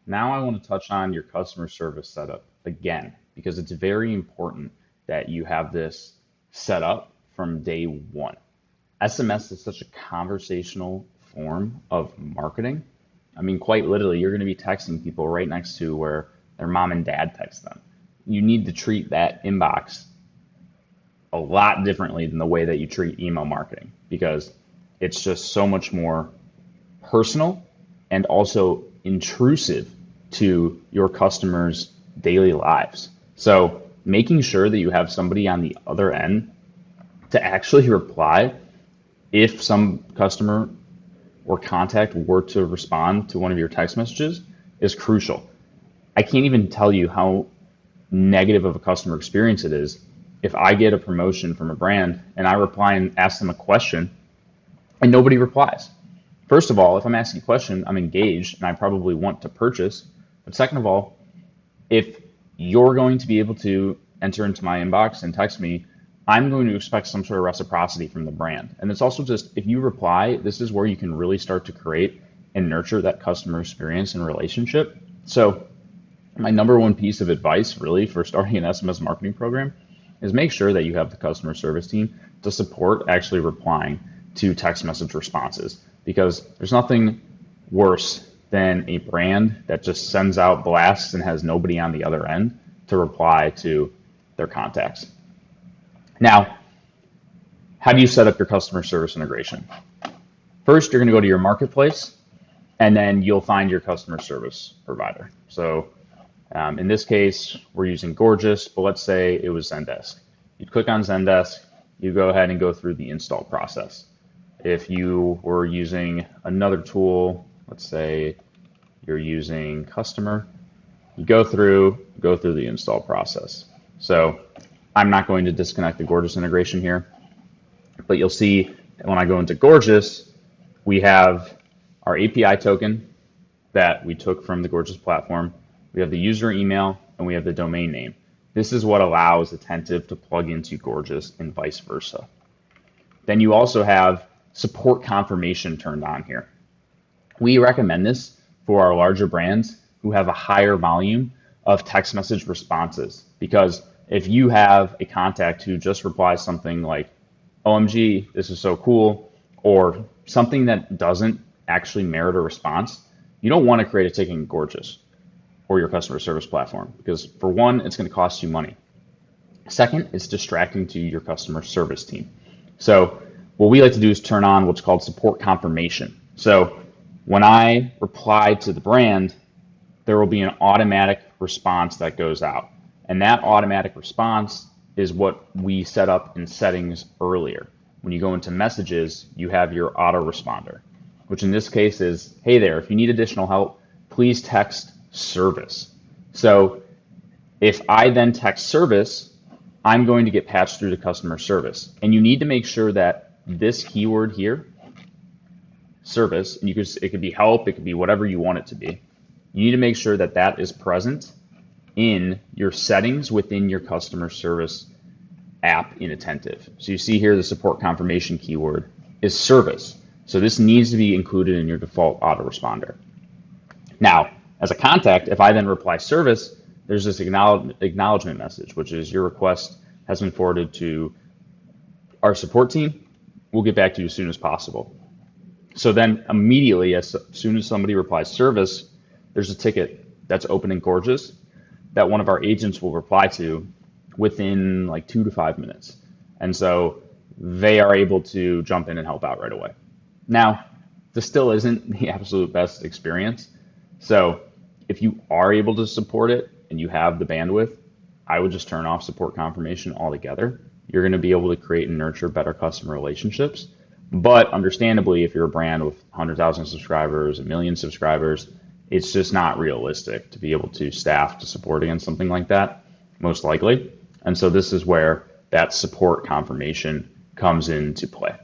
Now I want to touch on your customer service setup again, because it's very important that you have this set up from day one. SMS is such a conversational form of marketing. I mean, quite literally, you're going to be texting people right next to where their mom and dad text them. You need to treat that inbox a lot differently than the way that you treat email marketing because it's just so much more personal and also intrusive to your customers' daily lives. So making sure that you have somebody on the other end to actually reply if some customer or contact were to respond to one of your text messages is crucial. I can't even tell you how negative of a customer experience it is if I get a promotion from a brand and I reply and ask them a question and nobody replies. First of all, if I'm asking a question, I'm engaged and I probably want to purchase. But second of all, if you're going to be able to enter into my inbox and text me, I'm going to expect some sort of reciprocity from the brand. And it's also just, if you reply, this is where you can really start to create and nurture that customer experience and relationship. So my number one piece of advice really for starting an SMS marketing program is make sure that you have the customer service team to support actually replying to text message responses, because there's nothing worse than a brand that just sends out blasts and has nobody on the other end to reply to their contacts. Now, how do you set up your customer service integration? First, you're going to go to your marketplace, and then you'll find your customer service provider. So in this case, we're using Gorgeous, but let's say it was Zendesk. You'd click on Zendesk, you go ahead and go through the install process. If you were using another tool, let's say you're using Customer, you go through the install process. So I'm not going to disconnect the Gorgeous integration here, but you'll see that when I go into Gorgeous, we have our API token that we took from the Gorgeous platform. We have the user email and we have the domain name. This is what allows Attentive to plug into Gorgeous and vice versa. Then you also have support confirmation turned on here. We recommend this for our larger brands who have a higher volume of text message responses, because if you have a contact who just replies something like, OMG, this is so cool, or something that doesn't actually merit a response, you don't want to create a ticket in Gorgeous or your customer service platform, because for one, it's going to cost you money. Second, it's distracting to your customer service team. So what we like to do is turn on what's called support confirmation. So when I reply to the brand, there will be an automatic response that goes out. And that automatic response is what we set up in settings earlier. When you go into messages, you have your autoresponder, which in this case is, hey there, if you need additional help, please text service. So if I then text service, I'm going to get patched through to customer service. And you need to make sure that this keyword here, service, and it could be help, it could be whatever you want it to be. You need to make sure that that is present in your settings within your customer service app in Attentive. So you see here the support confirmation keyword is service. So this needs to be included in your default autoresponder. Now, as a contact, if I then reply service, there's this acknowledgement message, which is your request has been forwarded to our support team. We'll get back to you as soon as possible. So then immediately, as soon as somebody replies service, there's a ticket that's open in Gorgeous that one of our agents will reply to within like 2 to 5 minutes. And so they are able to jump in and help out right away. Now, this still isn't the absolute best experience. So if you are able to support it and you have the bandwidth, I would just turn off support confirmation altogether. You're going to be able to create and nurture better customer relationships. But understandably, if you're a brand with 100,000 subscribers, a million subscribers, it's just not realistic to be able to staff to support against something like that, most likely. And so this is where that support confirmation comes into play.